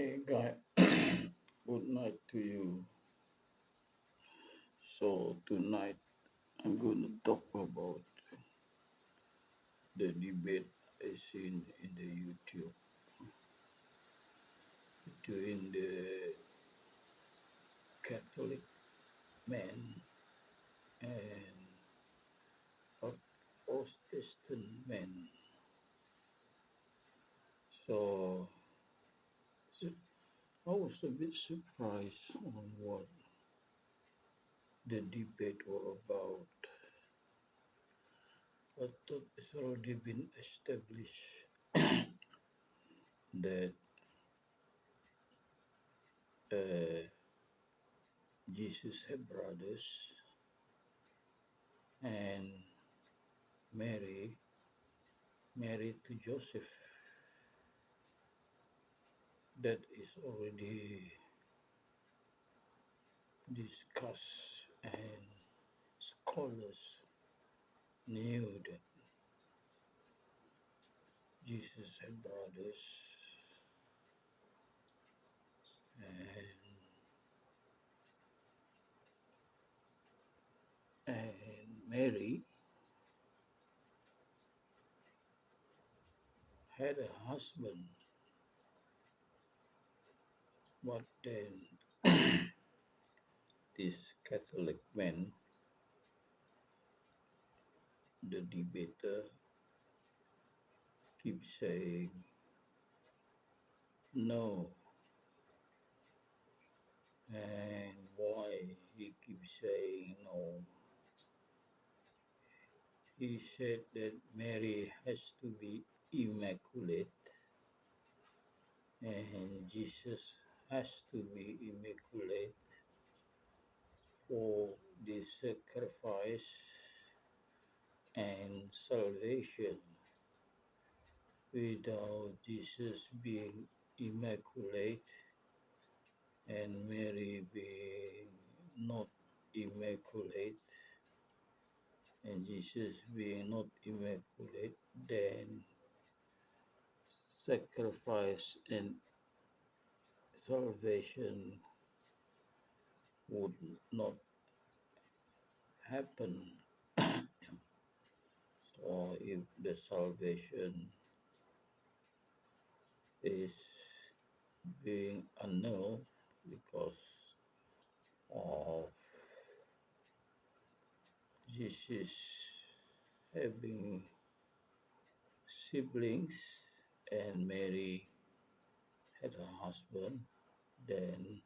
Hey guy, good night to you. So tonight I'm going to talk about the debate I seen in the YouTube between the Catholic men and a Protestant men. So so I was a bit surprised on what the debate was about. I thought it's already been established that uh, Jesus had brothers and Mary married to Joseph. That is already discussed, and scholars knew that Jesus had brothers, and Mary had a husband, but then this Catholic man, the debater, keeps saying no. And why he keeps saying no? He said that Mary has to be immaculate and Jesus has to be immaculate for the sacrifice and salvation. Without Jesus being immaculate and Mary being not immaculate and Jesus being not immaculate, then sacrifice and salvation would not happen. So if the salvation is being annulled because of Jesus having siblings and Mary had a husband, then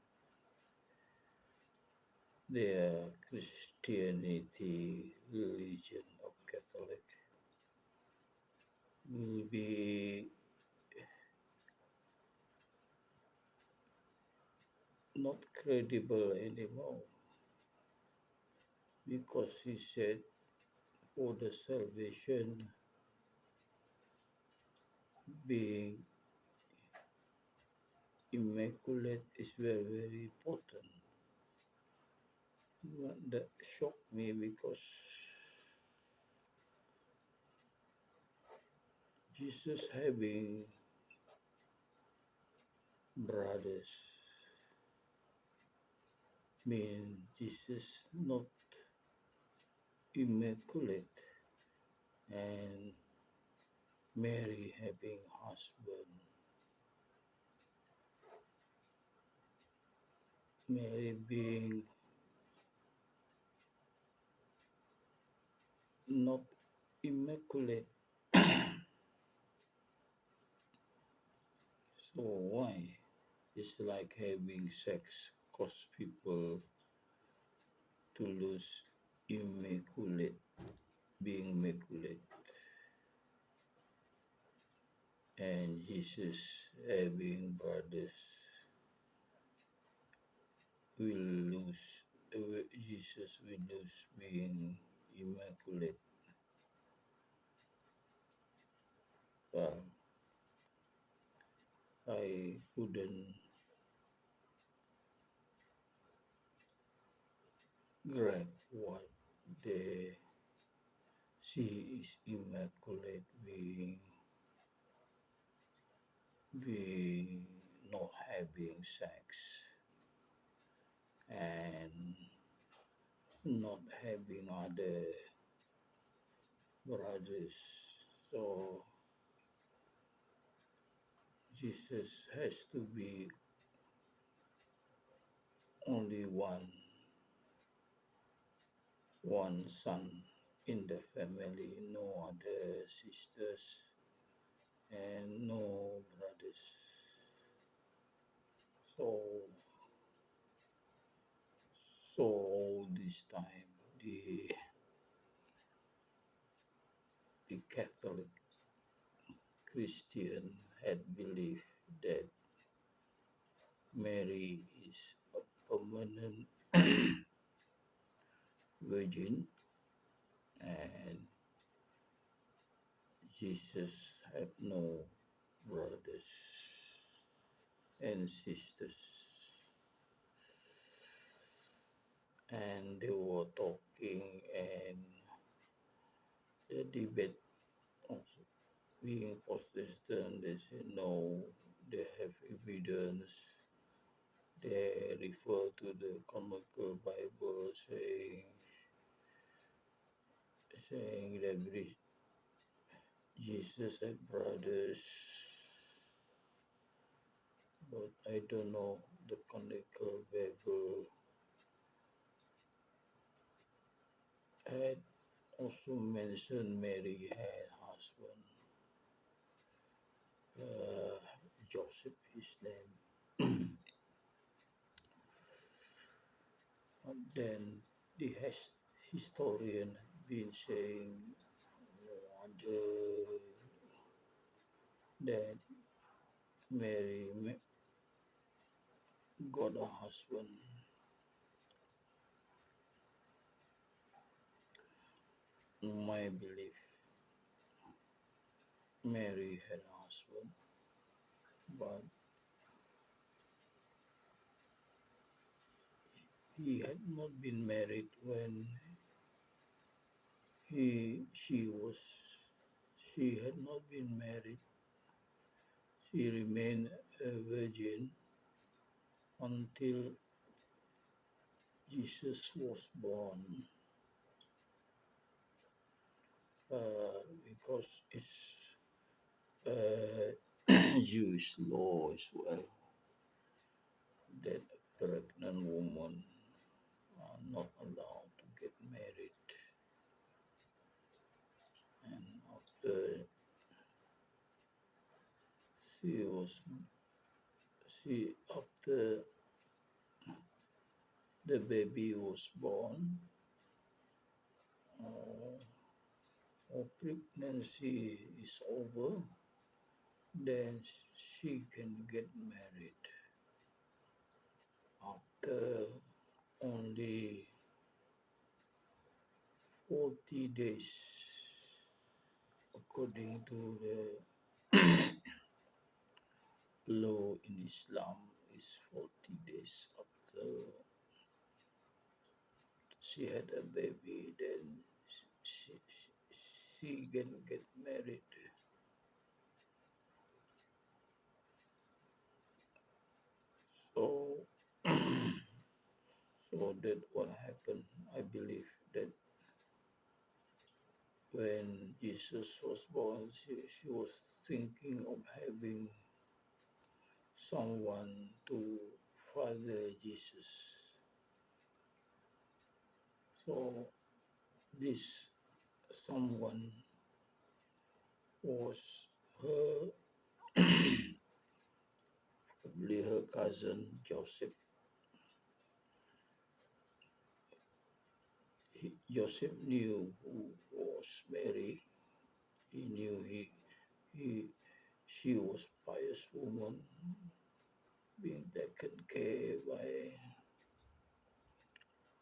their Christianity religion of Catholic will be not credible anymore because he said for the salvation being immaculate is very, very important. That shocked me because Jesus having brothers mean Jesus not immaculate and Mary having husband, Mary being not immaculate. So why? It's like having sex cause people to lose immaculate, being immaculate, and Jesus having brothers will lose. Jesus will lose being immaculate. Well, I couldn't grab what the she is immaculate being not having sex and not having other brothers. So Jesus has to be only one son in the family, no other sisters and no brothers. So all this time the Catholic Christian had believed that Mary is a permanent virgin and Jesus had no brothers and sisters. And they were talking and the debate also being Protestant, they say no, they have evidence. They refer to the canonical Bible saying that Jesus had brothers, but I don't know the canonical Bible had also mentioned Mary had husband, uh, Joseph his name. But then the historian been saying the, that Mary got a husband. My belief, Mary had a husband, but he had not been married when he she was she had not been married. She remained a virgin until Jesus was born, because it's Jewish law as well that a pregnant woman are not allowed to get married. And after she was after the baby was born, uh, or pregnancy is over, then she can get married after only 40 days, according to the law in Islam, is 40 days after she had a baby, then she, she can get married. So, so that what happened. I believe that when Jesus was born, she was thinking of having someone to father Jesus. So this someone was her, probably her cousin Joseph. Joseph knew who was Mary. He knew he she was pious woman being taken care by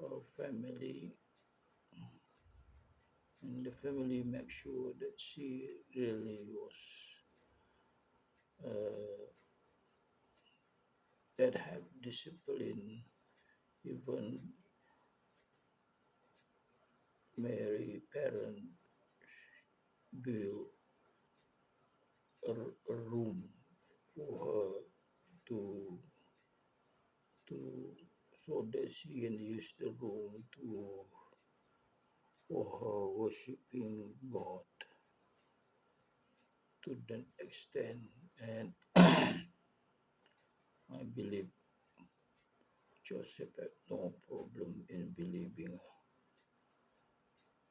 her family, and the family make sure that she really was uh, that have discipline. Even Mary parent built a room for her to to so that she can use the room to for her worshiping God to that extent. And I believe Joseph had no problem in believing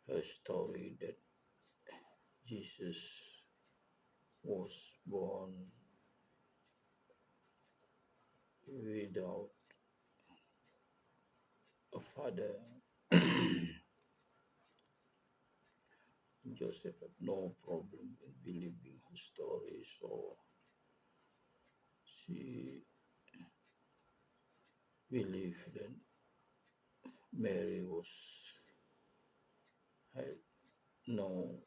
her story that Jesus was born without a father. Joseph had no problem in believing her story, so she believed that Mary was had no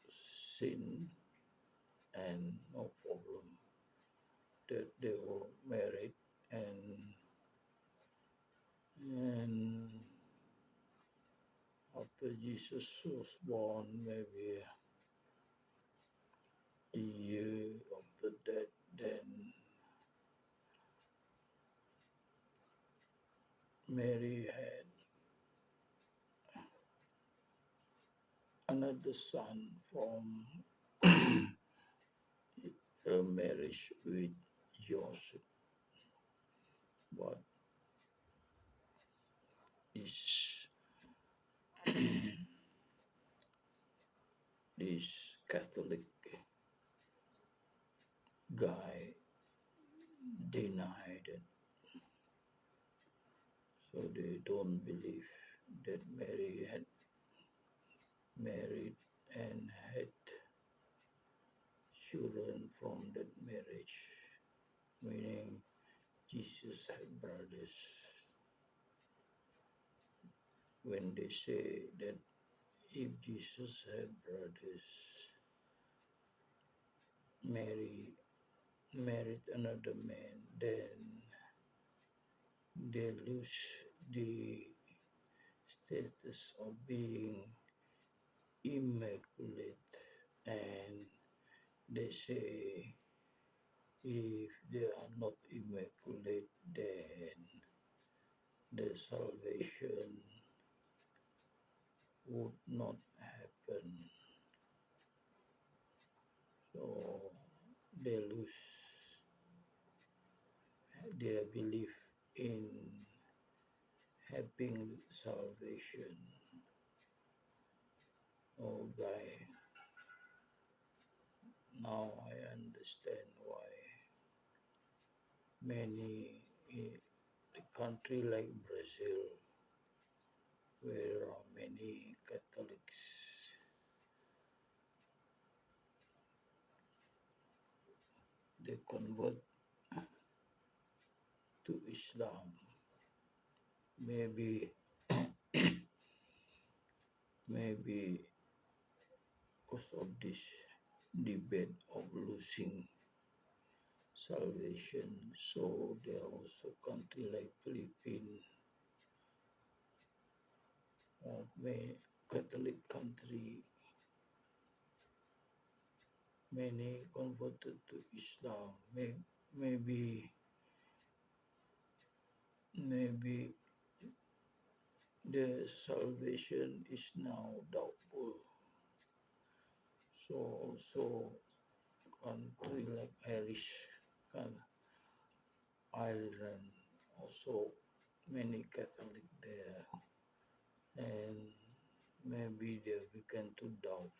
sin and no problem that they were married, and after Jesus was born, maybe a year after that, then Mary had another son from her marriage with Joseph, but this this Catholic guy denied it, so they don't believe that Mary had married and had children from that marriage, meaning Jesus had brothers. When they say that if Jesus had brothers, Mary married another man, then they lose the status of being immaculate, and they say if they are not immaculate, then the salvation would not happen. So they lose their belief in having salvation. Oh, guy, now I understand why many in a country like Brazil, where there are many Catholics, they convert to Islam. Maybe, maybe because of this debate of losing salvation. So there are also country like Philippines or many Catholic country, many converted to Islam. Maybe maybe the salvation is now doubtful. So also country like Irish, Ireland, also many Catholic there, and maybe they begin to doubt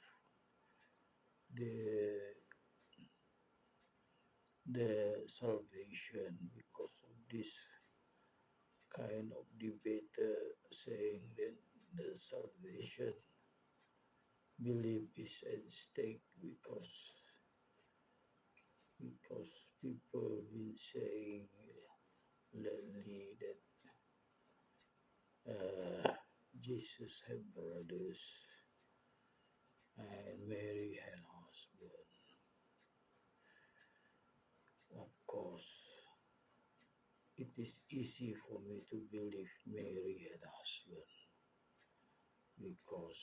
the salvation because of this kind of debate saying that the salvation belief is at stake because people been saying lately that Jesus had brothers and Mary had husband. Of course, it is easy for me to believe Mary had husband because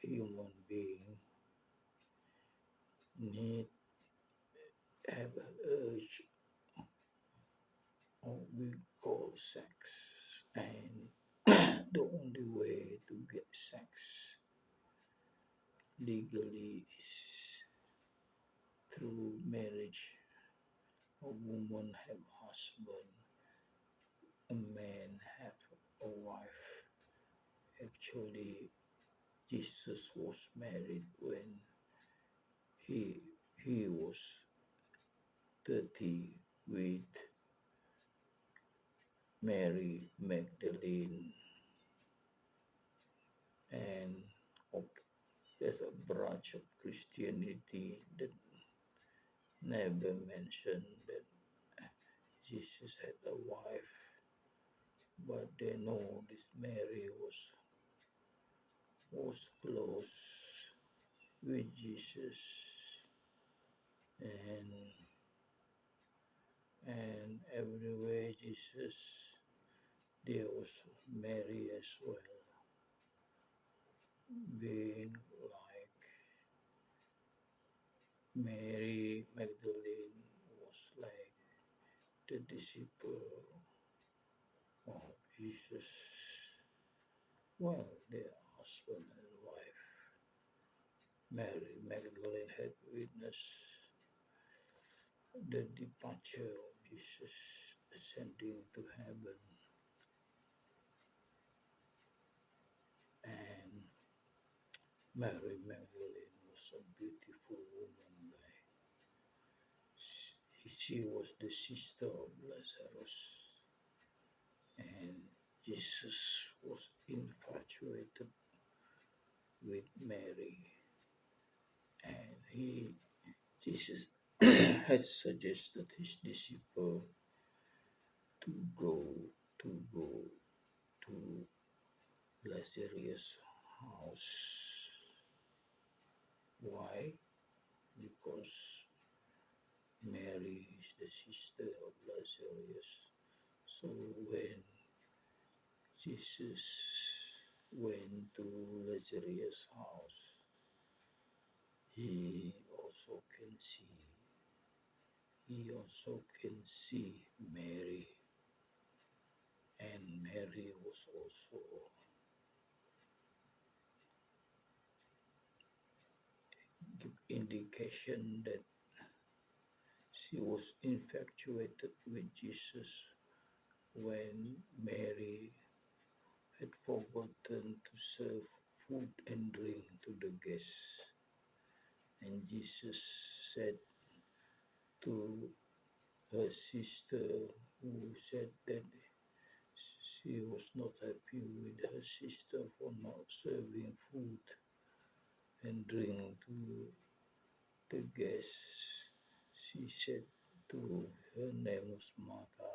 human being need have an urge or we call sex, and the only way to get sex legally is through marriage. A woman have husband, a man have a wife. Actually, Jesus was married when he he was 30 with Mary Magdalene, and there's a branch of Christianity that never mentioned that Jesus had a wife, but they know this Mary was close with Jesus, and everywhere Jesus there was Mary as well, being like Mary Magdalene was like the disciple of Jesus. Well, their husband and wife. Mary Magdalene had witnessed the departure of Jesus ascending to heaven, and Mary Magdalene was a beautiful woman. She was the sister of Lazarus, and Jesus was infatuated with Mary, and Jesus had suggested his disciple to go to to Lazarus' house. Why? Because Mary is the sister of Lazarus. So when Jesus went to Lazarus' house, he also can see Mary, and Mary was also give indication that she was infatuated with Jesus when Mary had forgotten to serve food and drink to the guests. And Jesus said to her sister, who said that she was not happy with her sister for not serving food and drink to the guests. She said to her name was Martha.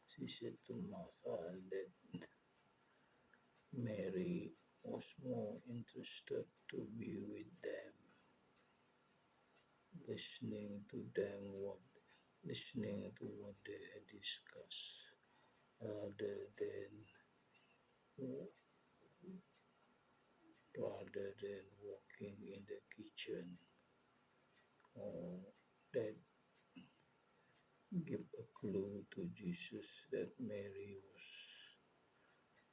She said to Martha that Mary was more interested to be with them, listening to what they had discussed, rather than walking in the kitchen, or that give a clue to Jesus that Mary was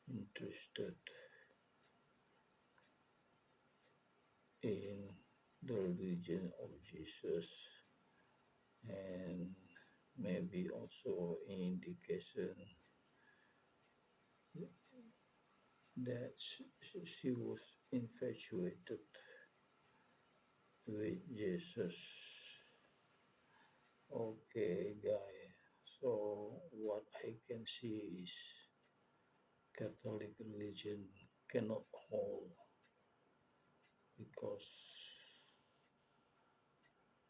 interested in the religion of Jesus, and maybe also an indication that she was infatuated with Jesus. Okay, guy. So what I can see is Catholic religion cannot hold because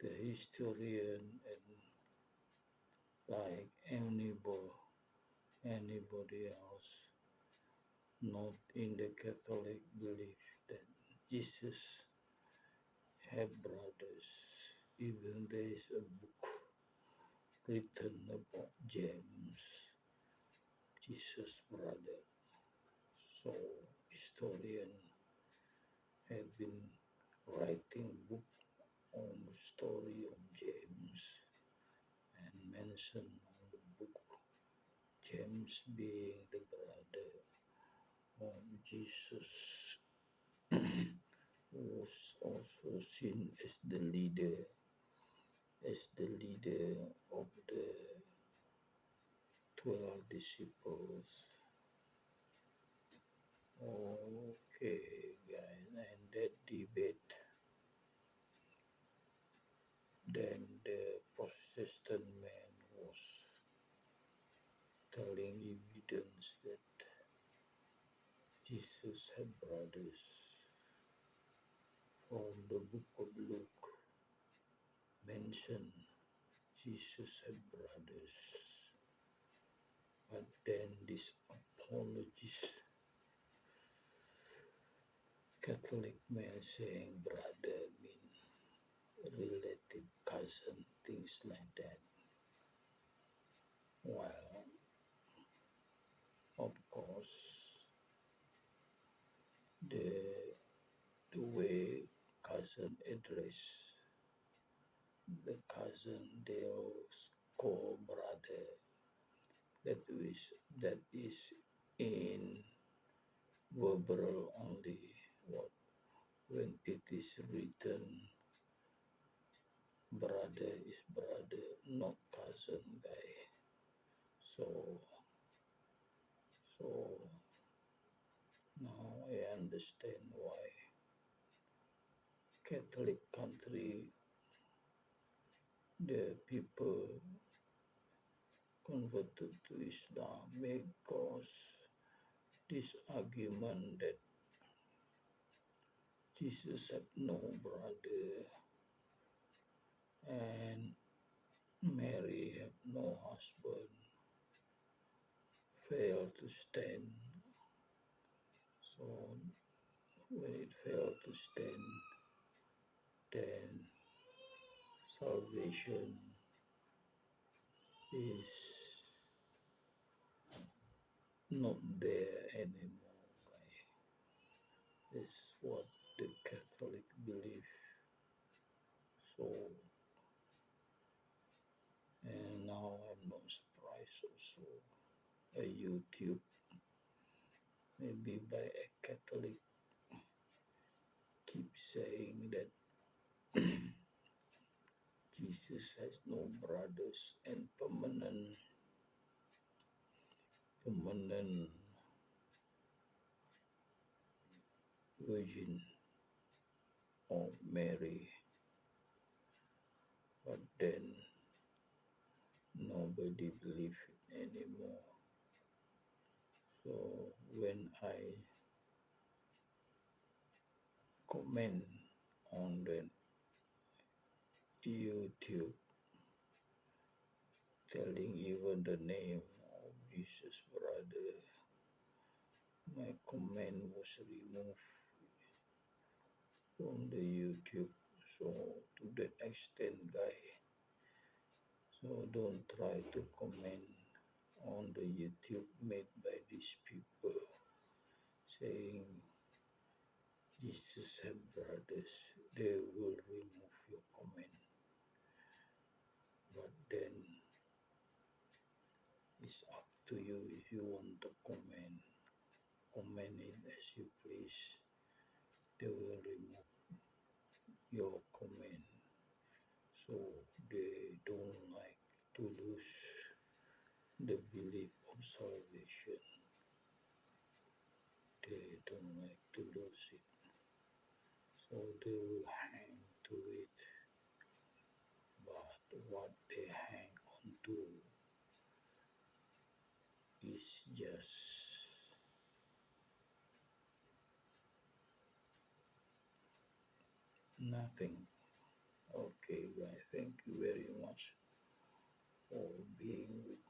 the historian and like anybody else not in the Catholic belief that Jesus have brothers. Even there is a book written about James, Jesus' brother. So historian have been writing book on the story of James and mention on the book James, being the brother of Jesus, was also seen as the leader of the 12 disciples. Okay, guys, and that debate, then the Protestant man was telling evidence that Jesus had brothers from the book of Luke mentioned Jesus had brothers, but then this apologist Catholic man saying brother mean relative, cousin, things like that. Well, of course, the way cousin address the cousin they call brother, that is in verbal only. What when it is written, brother is brother, not cousin guy. So now I understand why Catholic country the people converted to Islam because this argument that Jesus had no brother and Mary had no husband failed to stand. So when it failed to stand, then salvation is not there anymore. That's what the Catholic believe. So, and now I'm not surprised also. A YouTube, maybe by a Catholic, keep saying that Jesus has no brothers and permanent virgin of Mary, but then nobody believe it anymore. So when I comment on the YouTube telling even the name of Jesus' brother, my comment was removed from the YouTube. So to that extent, guy, so don't try to comment on the YouTube made by these people saying Jesus have brothers. They will remove your comment. But then it's up to you if you want to comment. Comment it as you please. They will remove your comment. So they don't like to lose the belief of salvation. They don't like to lose it. So they will hang to it. But what they hang on to is just nothing. Okay, guys, thank you very much for being with